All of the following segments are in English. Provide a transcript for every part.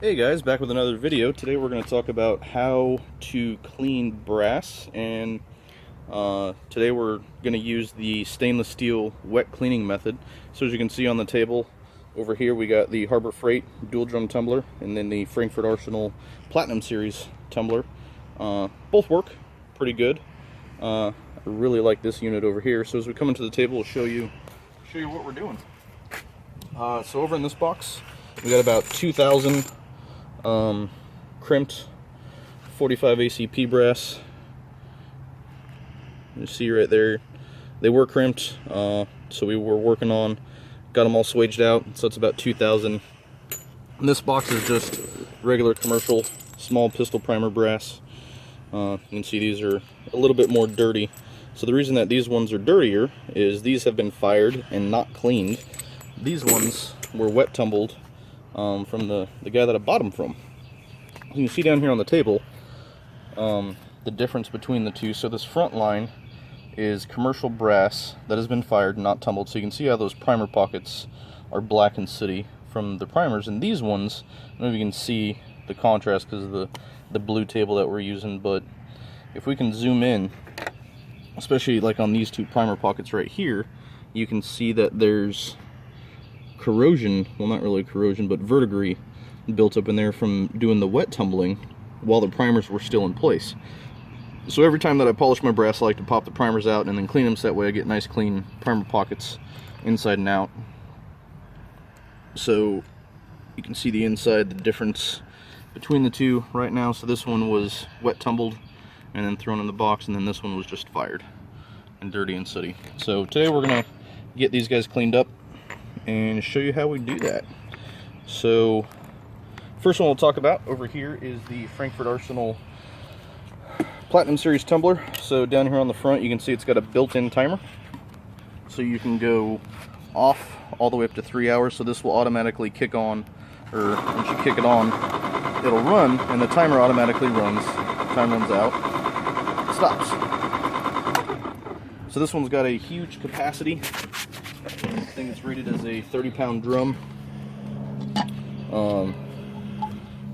Hey guys, back with another video. Today we're going to talk about how to clean brass, and today we're going to use the stainless steel wet cleaning method. So as you can see on the table over here, we got the Harbor Freight dual drum tumbler and then the Frankford Arsenal Platinum Series tumbler. Both work pretty good. I really like this unit over here. So as we come into the table, we'll show you what we're doing. So over in this box, we got about 2,000 crimped 45 ACP brass. You see right there, they were crimped, so we were working on, got them all swaged out, so it's about 2,000. And this box is just regular commercial small pistol primer brass. You can see these are a little bit more dirty. So the reason that these ones are dirtier is these have been fired and not cleaned. These ones were wet tumbled from the guy that I bought them from. You can see down here on the table the difference between the two. So this front line is commercial brass that has been fired, not tumbled. So you can see how those primer pockets are black and sooty from the primers. And these ones, I don't know if you can see the contrast because of the blue table that we're using, but if we can zoom in, especially like on these two primer pockets right here, you can see that there's corrosion, well not really corrosion, but verdigris built up in there from doing the wet tumbling while the primers were still in place. So every time that I polish my brass, I like to pop the primers out and then clean them so that way I get nice clean primer pockets inside and out. So you can see the inside, the difference between the two right now. So this one was wet tumbled and then thrown in the box, and then this one was just fired and dirty and sooty. So today we're gonna get these guys cleaned up and show you how we do that. So first one we'll talk about over here is the Frankford Arsenal Platinum Series tumbler. So down here on the front you can see it's got a built-in timer, so you can go off all the way up to 3 hours. So this will automatically kick on, or once you kick it on, it'll run and the timer automatically runs. Time runs out, it stops. So this one's got a huge capacity. I think it's rated as a 30-pound drum.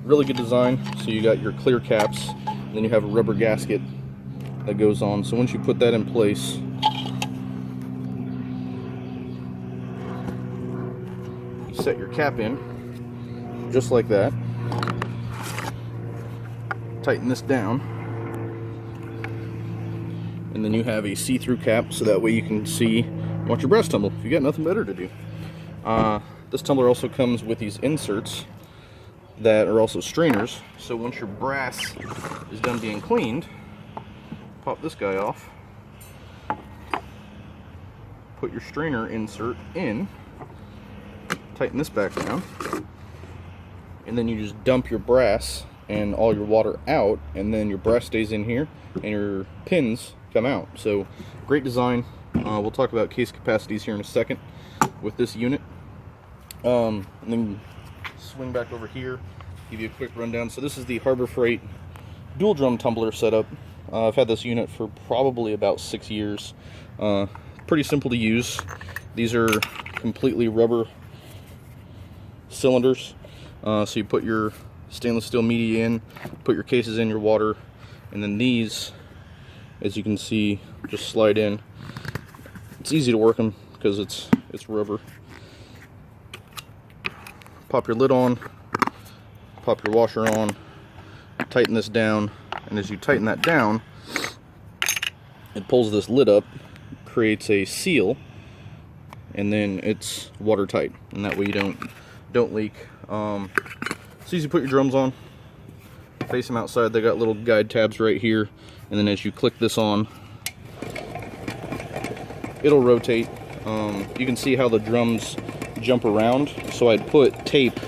Really good design. So you got your clear caps, and then you have a rubber gasket that goes on. So once you put that in place, you set your cap in just like that. Tighten this down, and then you have a see-through cap, so that way you can see, watch your brass tumble if you got nothing better to do. This tumbler also comes with these inserts that are also strainers. So once your brass is done being cleaned, pop this guy off, put your strainer insert in, tighten this back down, and then you just dump your brass and all your water out, and then your brass stays in here and your pins come out. So great design. We'll talk about case capacities here in a second with this unit. And then swing back over here, give you a quick rundown. So this is the Harbor Freight dual drum tumbler setup. I've had this unit for probably about 6 years. Pretty simple to use. These are completely rubber cylinders. So you put your stainless steel media in, put your cases in, your water, and then these, as you can see, just slide in. It's easy to work them because it's rubber. Pop your lid on, pop your washer on, tighten this down, and as you tighten that down, it pulls this lid up, creates a seal, and then it's watertight, and that way you don't leak. It's easy to put your drums on, face them outside. They got little guide tabs right here, and then as you click this on, it'll rotate. You can see how the drums jump around, so I'd put tape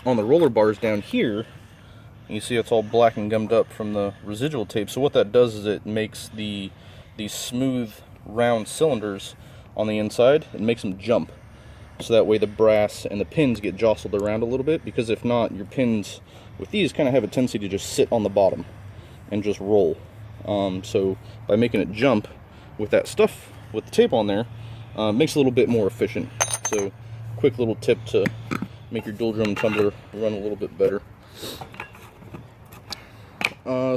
on the roller bars down here. You see it's all black and gummed up from the residual tape. So what that does is it makes these smooth round cylinders on the inside, it makes them jump, so that way the brass and the pins get jostled around a little bit, because if not, your pins with these kind of have a tendency to just sit on the bottom and just roll. So by making it jump with that stuff, with the tape on there, makes it a little bit more efficient. So quick little tip to make your dual drum tumbler run a little bit better.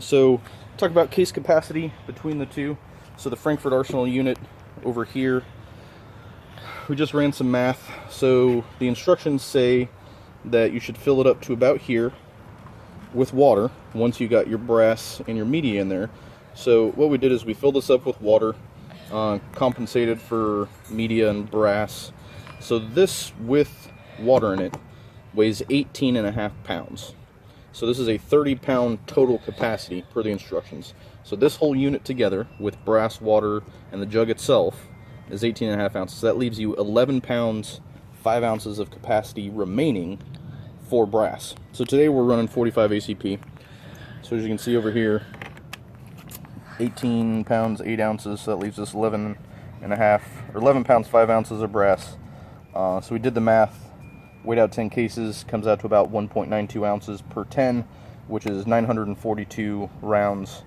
So talk about case capacity between the two. So the Frankford Arsenal unit over here, we just ran some math. So the instructions say that you should fill it up to about here with water once you got your brass and your media in there. So what we did is we filled this up with water, compensated for media and brass. So this with water in it weighs 18.5 pounds. So this is a 30-pound total capacity per the instructions. So this whole unit together with brass, water, and the jug itself is 18.5 ounces. So that leaves you 11 pounds, 5 ounces of capacity remaining for brass. So today we're running 45 ACP. So as you can see over here, 18 pounds, 8 ounces. So that leaves us 11 pounds, 5 ounces of brass. So we did the math. Weighed out 10 cases, comes out to about 1.92 ounces per 10, which is 942 rounds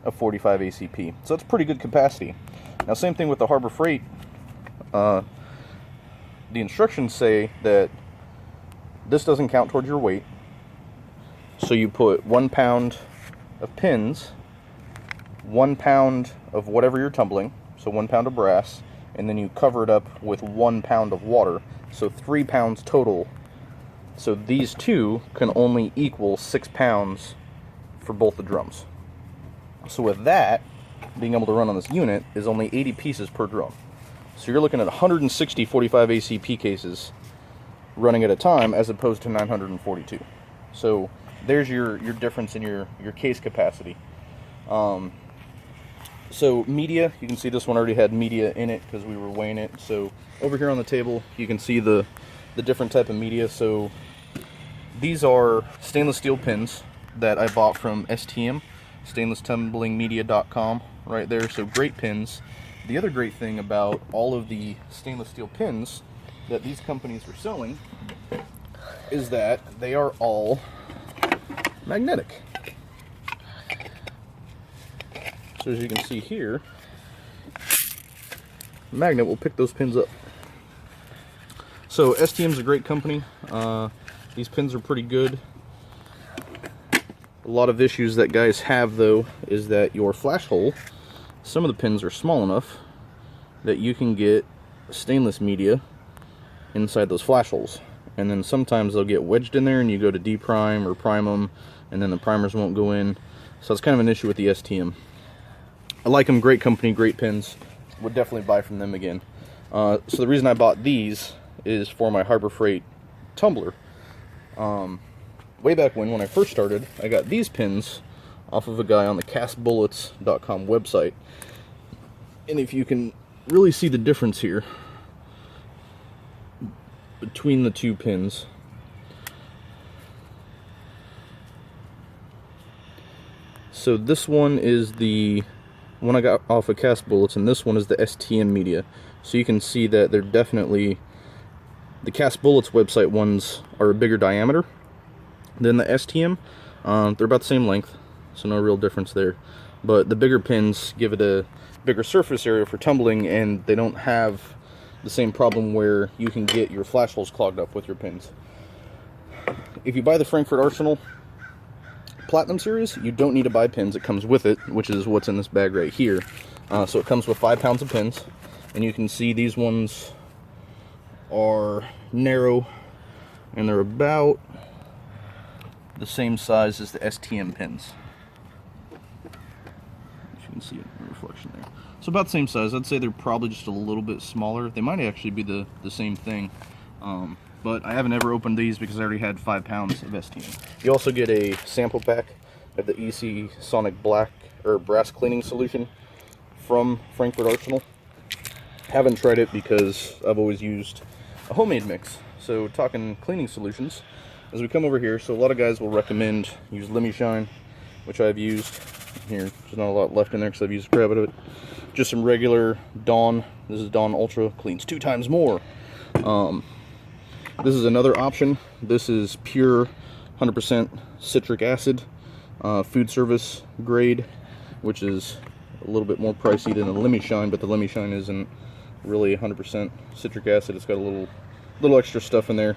of 45 ACP. So it's pretty good capacity. Now, same thing with the Harbor Freight. The instructions say that this doesn't count towards your weight. So you put 1 pound of pins, 1 pound of whatever you're tumbling, so 1 pound of brass, and then you cover it up with 1 pound of water. So 3 pounds total. So these two can only equal 6 pounds for both the drums. So with that, being able to run on this unit is only 80 pieces per drum. So you're looking at 160 45 ACP cases running at a time as opposed to 942. So there's your difference in your case capacity. So media, you can see this one already had media in it because we were weighing it. So over here on the table, you can see the different type of media. So these are stainless steel pins that I bought from STM, stainlesstumblingmedia.com, right there. So great pins. The other great thing about all of the stainless steel pins that these companies are selling is that they are all magnetic. So as you can see here, the magnet will pick those pins up. So STM's a great company. These pins are pretty good. A lot of issues that guys have though is that your flash hole, some of the pins are small enough that you can get stainless media inside those flash holes. And then sometimes they'll get wedged in there and you go to deprime or prime them and then the primers won't go in. So it's kind of an issue with the STM. I like them, great company, great pins. Would definitely buy from them again. So the reason I bought these is for my Harbor Freight tumbler. Way back when I first started, I got these pins off of a guy on the castbullets.com website. And if you can really see the difference here between the two pins. So this one is the one I got off of Cast Bullets, and this one is the STM media. So you can see that they're definitely, the Cast Bullets website ones are a bigger diameter than the STM. They're about the same length, so no real difference there. But the bigger pins give it a bigger surface area for tumbling, and they don't have the same problem where you can get your flash holes clogged up with your pins. If you buy the Frankford Arsenal Platinum Series, you don't need to buy pins. It comes with it, which is what's in this bag right here. So it comes with 5 pounds of pins, and you can see these ones are narrow, and they're about the same size as the STM pins. You can see it in the reflection there. So about the same size. I'd say they're probably just a little bit smaller. They might actually be the same thing. But I haven't ever opened these because I already had 5 pounds of STM. You also get a sample pack of the EC Sonic Black or Brass Cleaning Solution from Frankford Arsenal. Haven't tried it because I've always used a homemade mix. So talking cleaning solutions, as we come over here, so a lot of guys will recommend use Lemmy Shine, which I've used. Here, there's not a lot left in there because I've used crap out of it. Just some regular Dawn. This is Dawn Ultra, cleans 2 times more. This is another option. This is pure 100% citric acid, food service grade, which is a little bit more pricey than the Lemmy Shine, but the Lemmy Shine isn't really 100% citric acid. It's got a little extra stuff in there.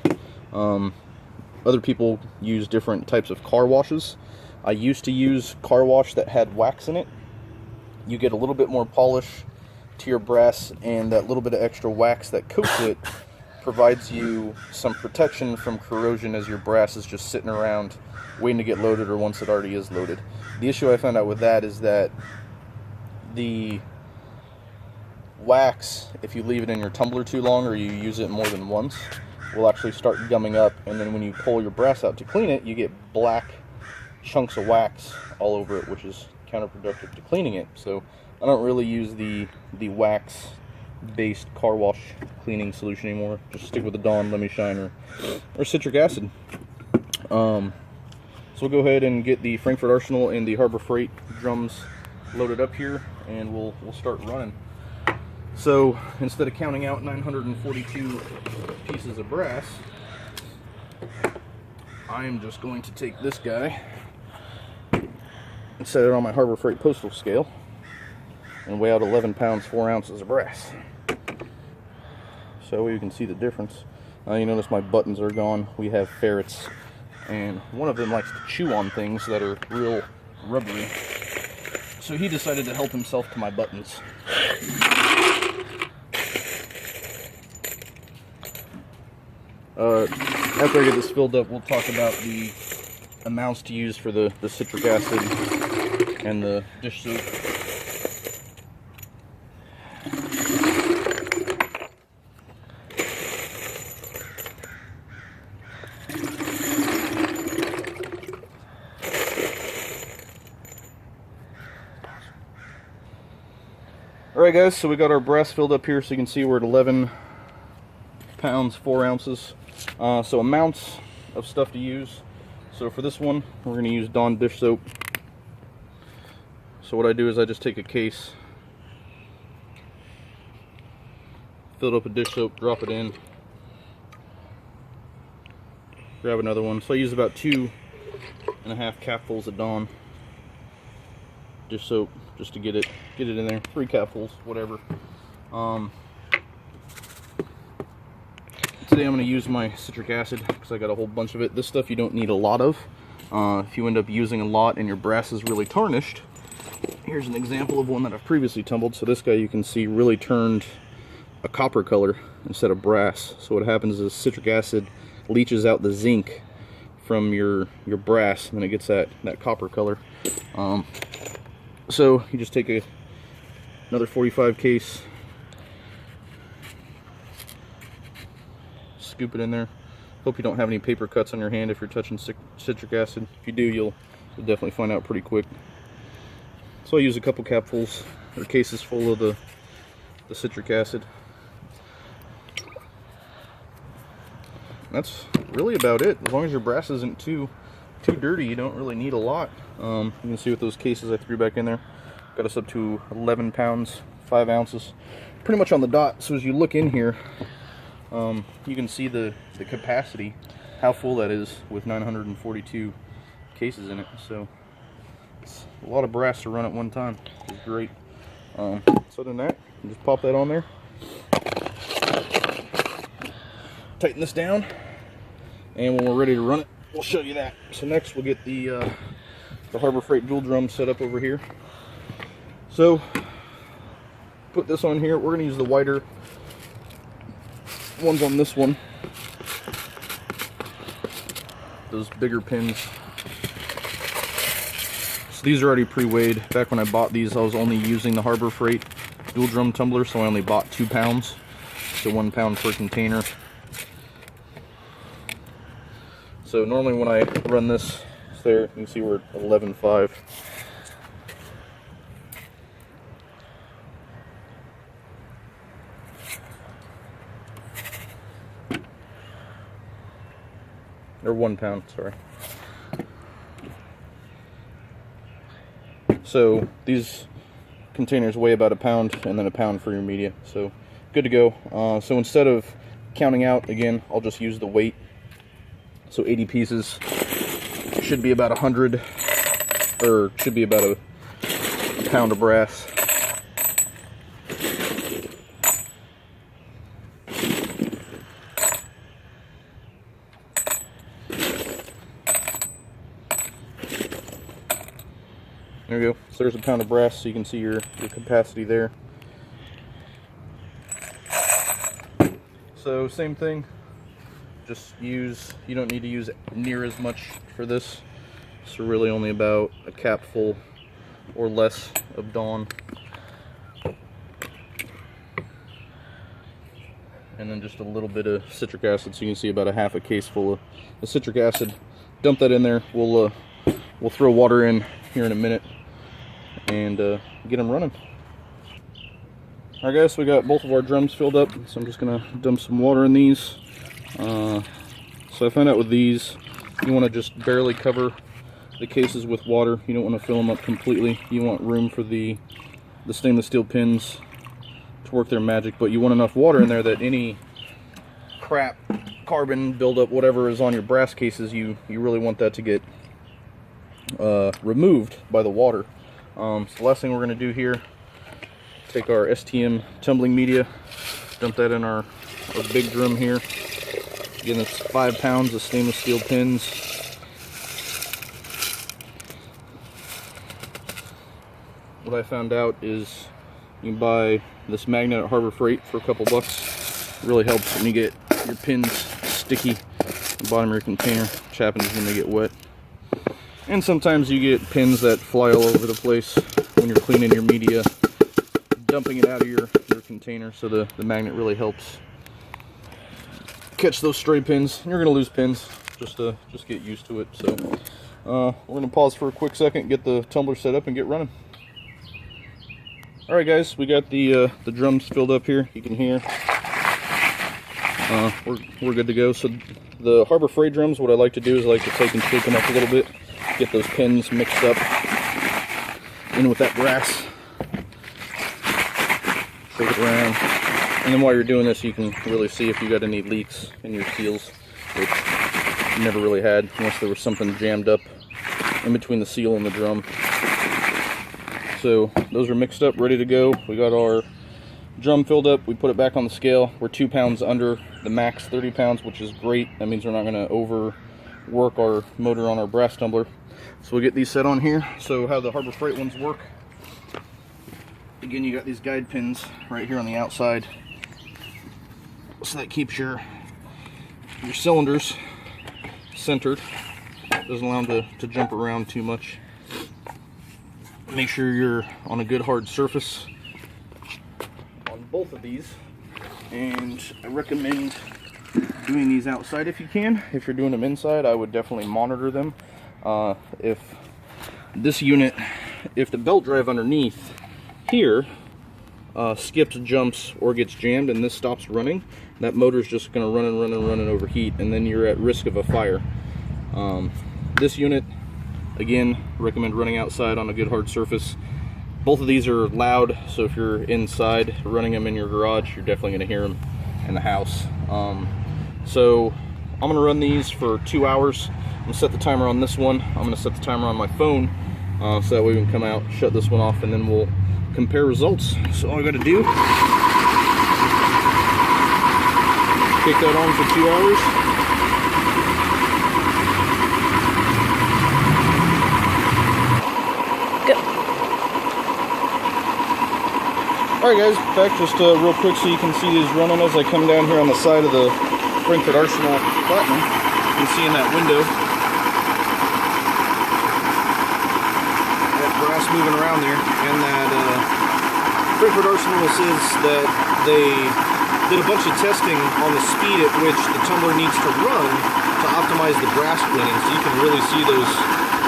Other people use different types of car washes. I used to use car wash that had wax in it. You get a little bit more polish to your brass, and that little bit of extra wax that coats it provides you some protection from corrosion as your brass is just sitting around waiting to get loaded, or once it already is loaded. The issue I found out with that is that the wax, if you leave it in your tumbler too long or you use it more than once, will actually start gumming up, and then when you pull your brass out to clean it, you get black chunks of wax all over it, which is counterproductive to cleaning it. So I don't really use the wax based car wash cleaning solution anymore. Just stick with the Dawn, Let Me Shine, or citric acid. So we'll go ahead and get the Frankford Arsenal and the Harbor Freight drums loaded up here, and we'll start running. So instead of counting out 942 pieces of brass, I am just going to take this guy and set it on my Harbor Freight postal scale and weigh out 11 pounds 4 ounces of brass. So you can see the difference. You notice my buttons are gone. We have ferrets, and one of them likes to chew on things that are real rubbery, so he decided to help himself to my buttons. After I get this filled up, we'll talk about the amounts to use for the citric acid and the dish soap. Alright guys, so we got our brass filled up here, so you can see we're at 11 pounds 4 ounces. So amounts of stuff to use. So for this one, we're going to use Dawn dish soap. So what I do is I just take a case, fill it up with dish soap, drop it in, grab another one. So I use about 2.5 capfuls of Dawn dish soap just to get it in there. 3 capfuls, whatever. Today I'm going to use my citric acid because I got a whole bunch of it. This stuff you don't need a lot of. If you end up using a lot and your brass is really tarnished, here's an example of one that I've previously tumbled. So this guy, you can see, really turned a copper color instead of brass. So what happens is citric acid leaches out the zinc from your brass, and then it gets that copper color. So you just take another 45 case, scoop it in there. Hope you don't have any paper cuts on your hand if you're touching citric acid. If you do, you'll definitely find out pretty quick. So I use a couple capfuls or cases full of the citric acid. And that's really about it. As long as your brass isn't too dirty, you don't really need a lot. You can see with those cases I threw back in there, got us up to 11 pounds 5 ounces, pretty much on the dot. So as you look in here, you can see the capacity, how full that is with 942 cases in it. So it's a lot of brass to run at one time, which is great. So other than that, you just pop that on there, tighten this down, and when we're ready to run it, we'll show you that. So next we'll get the Harbor Freight dual drum set up over here. So put this on here. We're going to use the wider ones on this one, those bigger pins. So these are already pre-weighed. Back when I bought these, I was only using the Harbor Freight dual drum tumbler, so I only bought 2 pounds, so 1 pound per container. So normally when I run this, it's there, you can see we're at 11.5. Or 1 pound, sorry. So these containers weigh about 1 pound, and then 1 pound for your media. So good to go. So instead of counting out, again, I'll just use the weight. So 80 pieces should be about 100, or should be about a pound of brass. There you go. So there's a pound of brass, so you can see your capacity there. So same thing, just you don't need to use near as much for this. So really only about a cap full or less of Dawn. And then just a little bit of citric acid, so you can see about a half a case full of citric acid. Dump that in there. We'll throw water in here in a minute and get them running. Alright guys, so we got both of our drums filled up, so I'm just gonna dump some water in these. So I found out with these, you want to just barely cover the cases with water. You don't want to fill them up completely. You want room for the stainless steel pins to work their magic, but you want enough water in there that any crap, carbon buildup, whatever is on your brass cases, you really want that to get removed by the water. So the last thing we're going to do here, take our STM tumbling media, dump that in our big drum here. Again, it's 5 pounds of stainless steel pins. What I found out is you can buy this magnet at Harbor Freight for a couple bucks. It really helps when you get your pins sticky at the bottom of your container, which happens when they get wet. And sometimes you get pins that fly all over the place when you're cleaning your media, dumping it out of your container, so the magnet really helps catch those stray pins. You're going to lose pins, just get used to it. So we're going to pause for a quick second, get the tumbler set up, and get running. Alright guys, we got the drums filled up here. You can hear we're good to go. So the Harbor Freight drums, what I like to do is I like to take and shake them up a little bit, get those pins mixed up in with that brass, shake it around, and then while you're doing this you can really see if you got any leaks in your seals, which you never really had unless there was something jammed up in between the seal and the drum. So those are mixed up, ready to go. We got our drum filled up, we put it back on the scale. We're 2 pounds under the max 30 pounds, which is great. That means we're not going to overwork our motor on our brass tumbler. So we'll get these set on here. So how the Harbor Freight ones work, again, you got these guide pins right here on the outside, so that keeps your cylinders centered, doesn't allow them to jump around too much. Make sure you're on a good hard surface on both of these, and I recommend doing these outside if you can. If you're doing them inside, I would definitely monitor them. If this unit, if the belt drive underneath here skips, jumps, or gets jammed and this stops running, that motor's just going to run and overheat, and then you're at risk of a fire. This unit, again, recommend running outside on a good hard surface. Both of these are loud, so if you're inside running them in your garage, you're definitely going to hear them in the house. So I'm going to run these for 2 hours. I'm going to set the timer on this one. I'm going to set the timer on my phone, so that way we can come out, shut this one off, and then we'll compare results. So all I got to do, kick that on for 2 hours. Alright guys, back just real quick so you can see these running as I come down here on the side of the Frankford Arsenal Platinum. You can see in that window that brass moving around there, and that Frankford Arsenal says that they did a bunch of testing on the speed at which the tumbler needs to run to optimize the brass cleaning, so you can really see those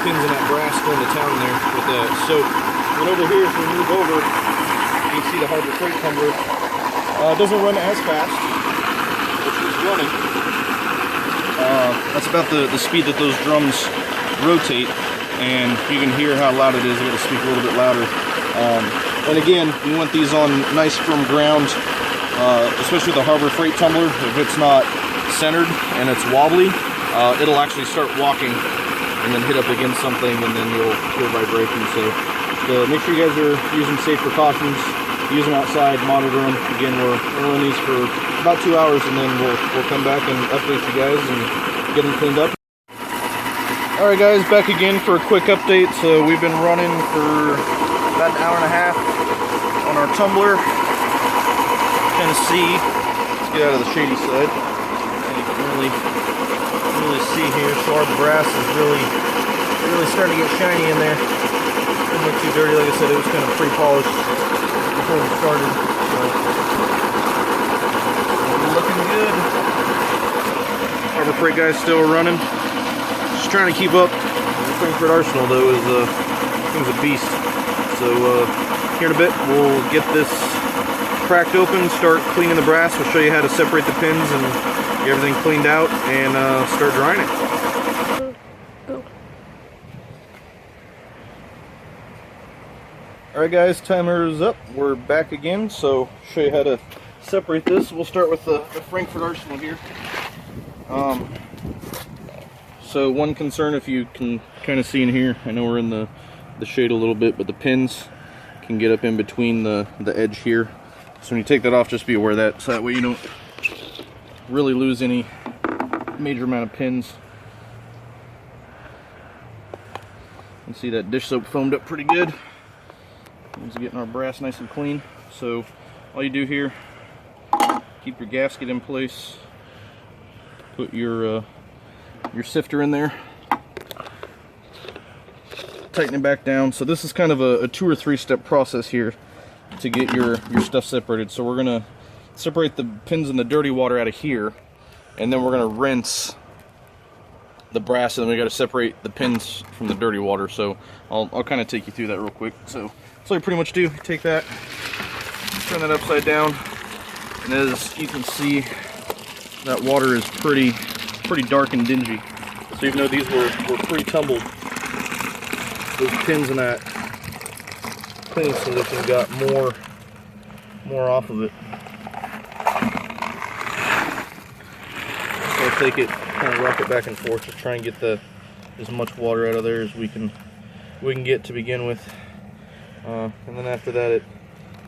pins in that brass going to town there with that. So, and over here, if we move over, you can see the Harbor Freight tumbler doesn't run as fast, which is running. That's about the speed that those drums rotate, and you can hear how loud it is. I'm going to speak a little bit louder. And again, you want these on nice firm ground, especially the Harbor Freight tumbler. If it's not centered and it's wobbly, it'll actually start walking and then hit up against something, and then you'll hear vibration. So make sure you guys are using safe precautions. Use them outside, monitor them. Again, we're running these for about 2 hours, and then we'll come back and update you guys and get them cleaned up. Alright guys, back again for a quick update. So we've been running for about an hour and a half on our tumbler. Kind of see, let's get out of the shady side. You can really see here, so our brass is really starting to get shiny in there. Didn't look too dirty, like I said, it was kind of pre-polished before we started. So, looking good. Harbor Freight guys still running. Just trying to keep up. The Frankford Arsenal though is a beast. So here in a bit we'll get this cracked open, start cleaning the brass. We'll show you how to separate the pins and get everything cleaned out and start drying it. Alright guys, timer's up. We're back again, so show you how to separate this. We'll start with the Frankford Arsenal here. So one concern, if you can kind of see in here, I know we're in the shade a little bit, but the pins can get up in between the edge here. So when you take that off, just be aware of that, so that way you don't really lose any major amount of pins. You can see that dish soap foamed up pretty good. It's getting our brass nice and clean. So all you do here, keep your gasket in place, put your sifter in there, tighten it back down. So this is kind of a 2 or 3 step process here to get your stuff separated. So we're gonna separate the pins in the dirty water out of here, and then we're gonna rinse the brass, and then we got to separate the pins from the dirty water. So I'll kind of take you through that real quick. So that's all you pretty much do. Take that, turn that upside down, and as you can see, that water is pretty dark and dingy. So even though these were pre-tumbled, those pins in that cleaning solution got more off of it. So I'll take it, kind of rock it back and forth to try and get as much water out of there as we can get to begin with. And then after that, it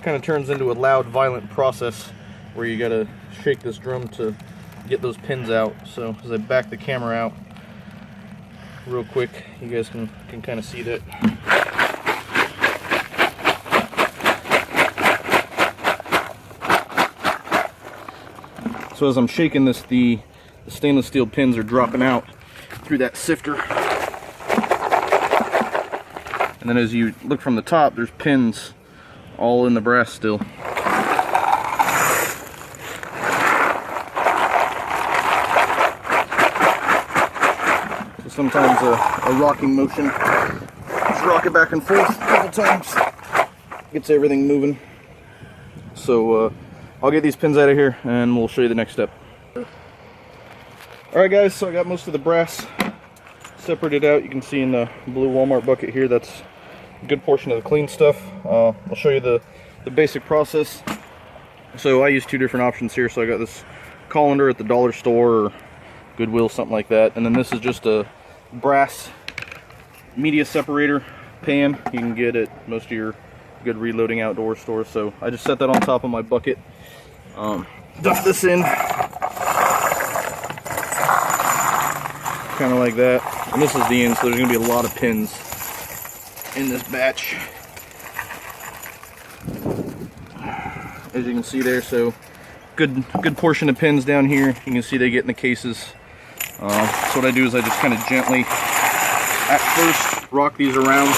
kind of turns into a loud, violent process where you gotta shake this drum to get those pins out. So as I back the camera out real quick, you guys can kind of see that. So as I'm shaking this, the stainless steel pins are dropping out through that sifter. And then as you look from the top, there's pins all in the brass still. So sometimes a rocking motion, just rock it back and forth a couple times, gets everything moving. So I'll get these pins out of here and we'll show you the next step. Alright guys, so I got most of the brass separated out. You can see in the blue Walmart bucket here, that's a good portion of the clean stuff. I'll show you the basic process. So I use 2 different options here. So I got this colander at the dollar store or Goodwill, something like that. And then this is just a brass media separator pan you can get at most of your good reloading outdoor stores. So I just set that on top of my bucket, dump this in kind of like that, and this is the end, so there's going to be a lot of pins in this batch, as you can see there. So good portion of pins down here. You can see they get in the cases. So what I do is I just kind of gently at first rock these around,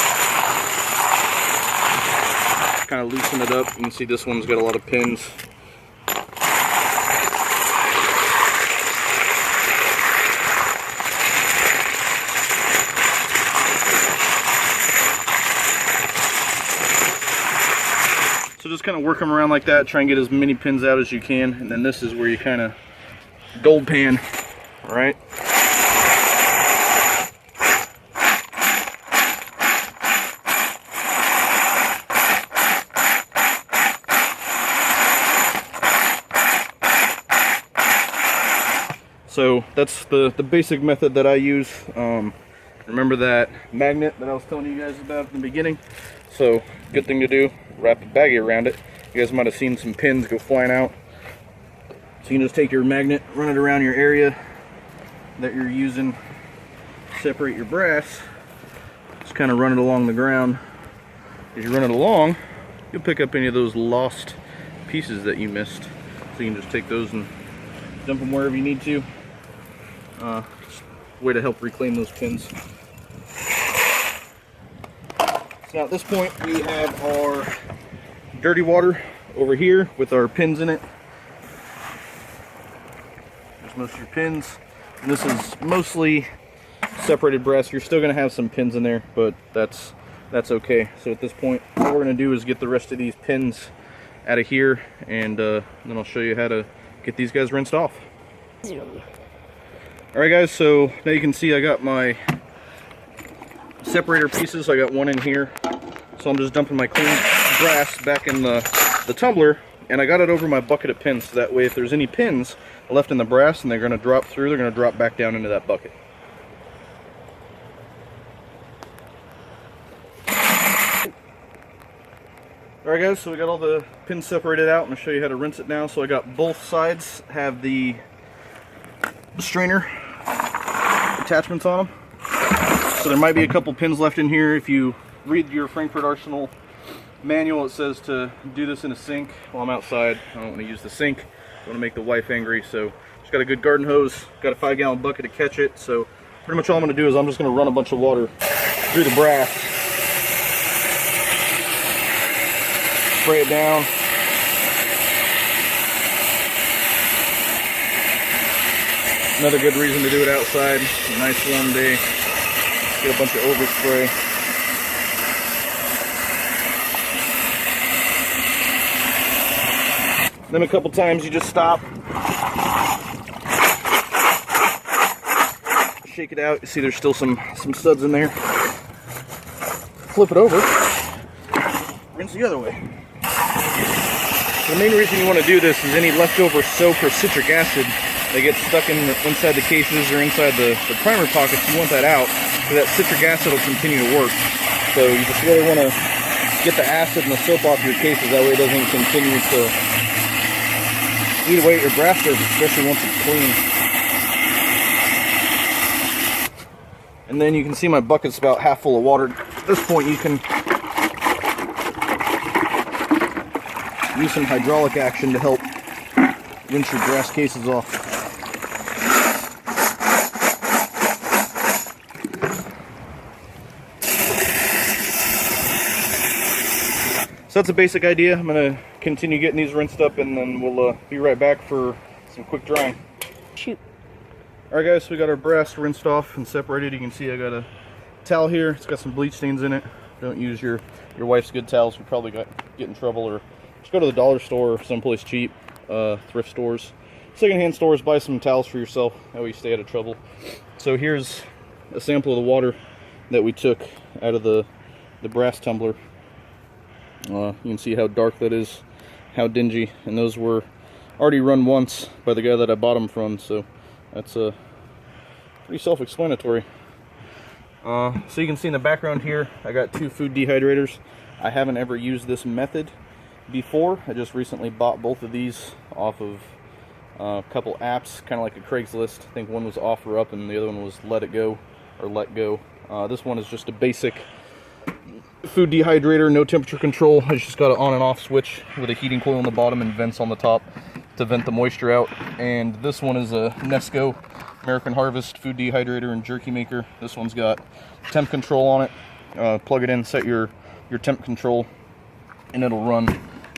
kind of loosen it up. You can see this one's got a lot of pins. So just kind of work them around like that, try and get as many pins out as you can, and then this is where you kind of gold pan, right? So that's the basic method that I use. Remember that magnet that I was telling you guys about in the beginning? So good thing to do, wrap a baggie around it. You guys might have seen some pins go flying out. So you can just take your magnet, run it around your area that you're using separate your brass, just kind of run it along the ground. As you run it along, you'll pick up any of those lost pieces that you missed. So you can just take those and dump them wherever you need to. Just a way to help reclaim those pins. So now at this point we have our dirty water over here with our pins in it. There's most of your pins. And this is mostly separated brass. You're still going to have some pins in there, but that's okay. So at this point, what we're going to do is get the rest of these pins out of here, and then I'll show you how to get these guys rinsed off. Alright guys, so now you can see I got my separator pieces. I got one in here. So I'm just dumping my clean brass back in the tumbler, and I got it over my bucket of pins, so that way if there's any pins left in the brass and they're going to drop through, they're going to drop back down into that bucket. Alright guys, so we got all the pins separated out. I'm going to show you how to rinse it now. So I got both sides have the strainer attachments on them. So there might be a couple pins left in here. If you read your Frankford Arsenal manual, it says to do this in a sink. Well, I'm outside. I don't want to use the sink. I want to make the wife angry. So just got a good garden hose. Got a 5-gallon bucket to catch it. So pretty much all I'm going to do is I'm just going to run a bunch of water through the brass. Spray it down. Another good reason to do it outside. A nice warm day. Get a bunch of overspray. Then a couple times you just stop. Shake it out. You see there's still some studs in there. Flip it over. Rinse the other way. The main reason you want to do this is any leftover soap or citric acid that gets stuck inside the cases or inside the primer pockets. You want that out, so that citric acid will continue to work. So you just really want to get the acid and the soap off your cases, that way it doesn't continue to eat away at your brass surface, especially once it's clean. And then you can see my bucket's about half full of water. At this point you can use some hydraulic action to help rinse your brass cases off. So that's a basic idea. I'm going to continue getting these rinsed up, and then we'll be right back for some quick drying. Shoot. Alright guys, so we got our brass rinsed off and separated. You can see I got a towel here. It's got some bleach stains in it. Don't use your wife's good towels. You probably get in trouble, or just go to the dollar store or someplace cheap, thrift stores, secondhand stores, buy some towels for yourself. That way you stay out of trouble. So here's a sample of the water that we took out of the brass tumbler. You can see how dark that is, how dingy, and those were already run once by the guy that I bought them from, so that's pretty self-explanatory. So you can see in the background here, I got 2 food dehydrators. I haven't ever used this method before. I just recently bought both of these off of a couple apps, kind of like a Craigslist. I think one was Offer Up and the other one was Let It Go, or Let Go. This one is just a basic food dehydrator, no temperature control. It's just got an on and off switch with a heating coil on the bottom and vents on the top to vent the moisture out. And this one is a Nesco American Harvest food dehydrator and jerky maker. This one's got temp control on it. Plug it in, set your temp control, and it'll run.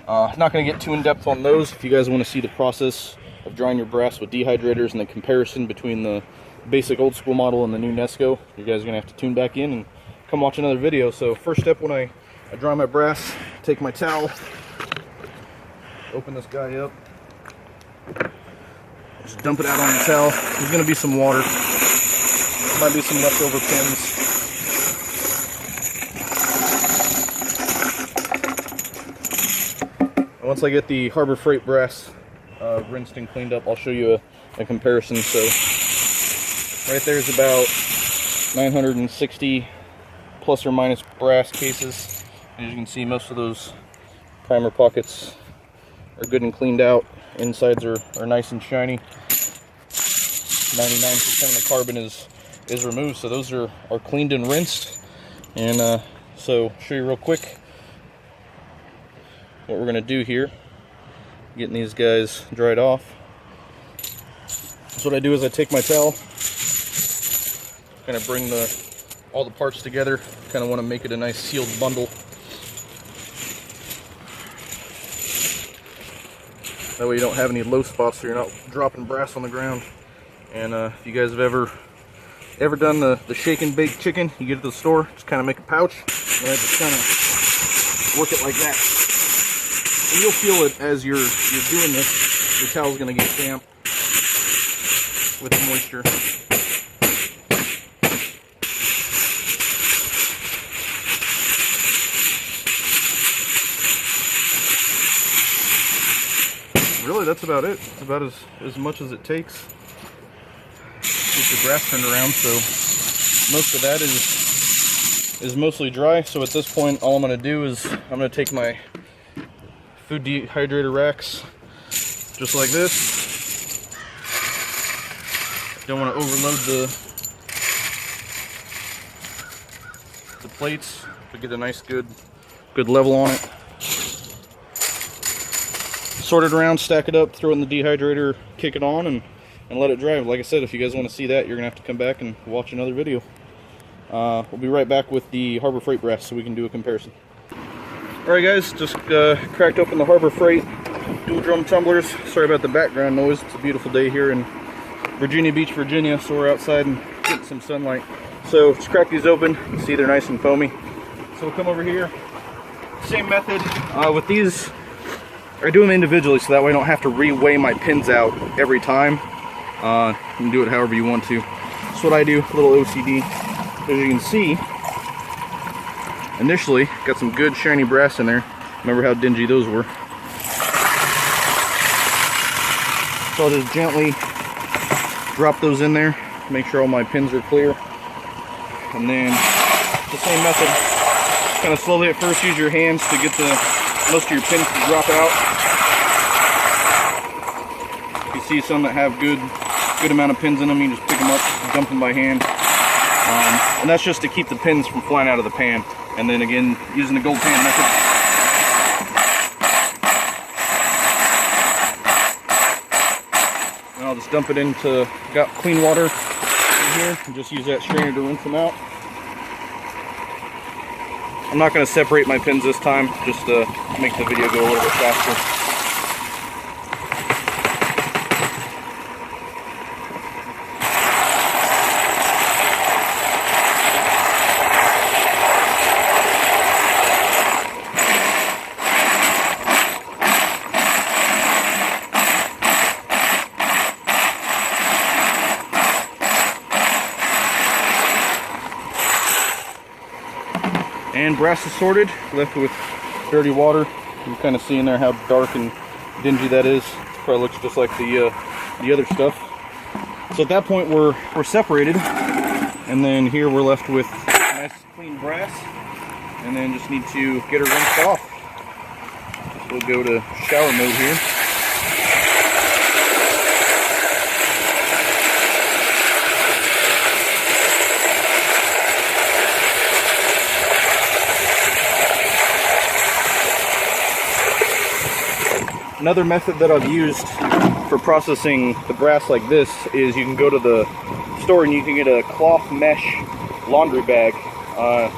Not going to get too in depth on those. If you guys want to see the process of drying your brass with dehydrators and the comparison between the basic old school model and the new Nesco, you guys are going to have to tune back in and come watch another video. So first step, when I dry my brass, take my towel, open this guy up, just dump it out on the towel. There's going to be some water, might be some leftover pins. Once I get the Harbor Freight brass rinsed and cleaned up, I'll show you a comparison. So right there's about 960 plus or minus brass cases. As you can see, most of those primer pockets are good and cleaned out. Insides are nice and shiny. 99% of the carbon is is removed. So those are cleaned and rinsed. And so show you real quick what we're gonna do here, getting these guys dried off. So what I do is I take my towel, kind of bring all the parts together, kind of want to make it a nice sealed bundle. That way you don't have any low spots, so you're not dropping brass on the ground. And if you guys have ever done the shake and bake chicken, you get it to the store, just kind of make a pouch, and then just kind of work it like that. And you'll feel it as you're doing this. Your towel's going to get damp with the moisture. Really, that's about it. It's about as much as it takes. Get the brass turned around, so most of that is mostly dry. So at this point, all I'm going to do is I'm going to take my food dehydrator racks, just like this. Don't want to overload the plates, but get a nice good level on it. Sort it around, stack it up, throw it in the dehydrator, kick it on, and let it dry. Like I said, if you guys want to see that, you're going to have to come back and watch another video. We'll be right back with the Harbor Freight brass so we can do a comparison. Alright guys, just cracked open the Harbor Freight dual drum tumblers. Sorry about the background noise. It's a beautiful day here in Virginia Beach, Virginia, so we're outside and getting some sunlight. So just crack these open. You can see they're nice and foamy. So we'll come over here. Same method. With these, I do them individually so that way I don't have to re-weigh my pins out every time. You can do it however you want to. That's what I do, a little OCD. As you can see, initially, got some good shiny brass in there. Remember how dingy those were. So I'll just gently drop those in there, make sure all my pins are clear. And then, the same method, kind of slowly at first use your hands to get most of your pins to drop out. You see some that have good amount of pins in them, you just pick them up, dump them by hand. And that's just to keep the pins from flying out of the pan. And then again, using the gold pan method. And I'll just dump it into, got clean water in here, and just use that strainer to rinse them out. I'm not going to separate my pins this time, just to make the video go a little bit faster. And brass is sorted, left with dirty water. You can kind of see in there how dark and dingy that is. Probably looks just like the other stuff. So at that point we're separated, and then here we're left with nice clean brass, and then just need to get her rinsed off. We'll go to shower mode here. Another method that I've used for processing the brass like this is you can go to the store and you can get a cloth mesh laundry bag,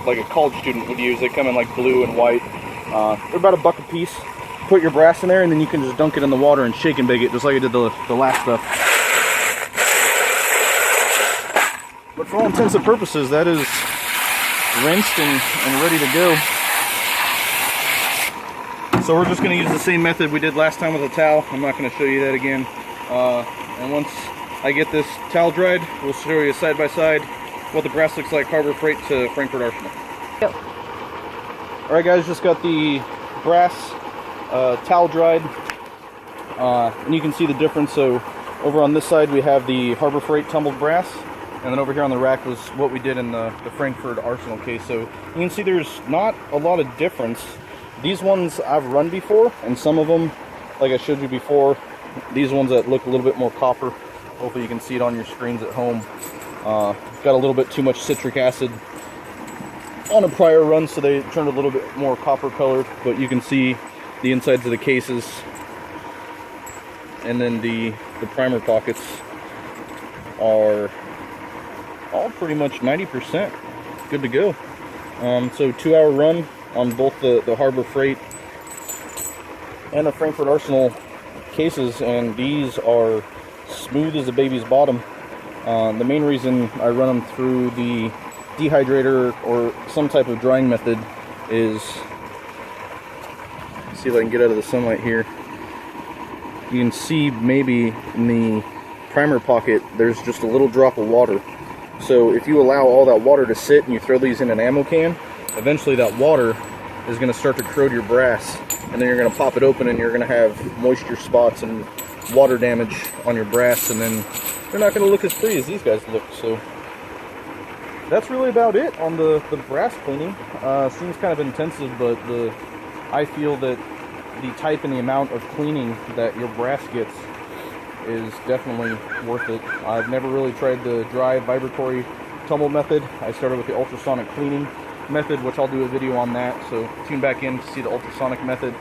like a college student would use. They come in like blue and white. They're about $1 a piece. Put your brass in there and then you can just dunk it in the water and shake and bake it just like I did the last stuff. But for all intents and purposes, that is rinsed and ready to go. So we're just going to use the same method we did last time with a towel. I'm not going to show you that again. And once I get this towel dried, we'll show you side by side what the brass looks like Harbor Freight to Frankford Arsenal. Yep. Alright guys, just got the brass towel dried. And you can see the difference. So over on this side we have the Harbor Freight tumbled brass. And then over here on the rack was what we did in the Frankford Arsenal case. So you can see there's not a lot of difference. These ones I've run before, and some of them, like I showed you before, these ones that look a little bit more copper. Hopefully you can see it on your screens at home. Got a little bit too much citric acid on a prior run, so they turned a little bit more copper colored, but you can see the insides of the cases, and then the primer pockets are all pretty much 90% good to go. So 2-hour run on both the Harbor Freight and the Frankford Arsenal cases, and these are smooth as a baby's bottom. The main reason I run them through the dehydrator or some type of drying method is, see if I can get out of the sunlight here. You can see maybe in the primer pocket there's just a little drop of water. So if you allow all that water to sit and you throw these in an ammo can, eventually that water is going to start to corrode your brass, and then you're going to pop it open and you're going to have moisture spots and water damage on your brass, and then they're not going to look as pretty as these guys look. So that's really about it on the brass cleaning. Seems kind of intensive, but I feel that the type and the amount of cleaning that your brass gets is definitely worth it. I've never really tried the dry vibratory tumble method. I started with the ultrasonic cleaning method, which I'll do a video on that, so tune back in to see the ultrasonic method.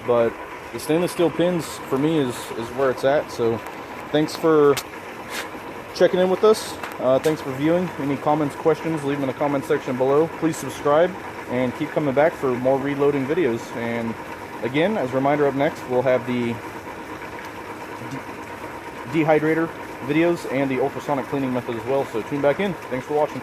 But the stainless steel pins for me is where it's at. So thanks for checking in with us. Thanks for viewing. Any comments, questions, leave them in the comment section below. Please subscribe and keep coming back for more reloading videos. And again, as a reminder, up next we'll have the dehydrator videos and the ultrasonic cleaning method as well. So tune back in. Thanks for watching.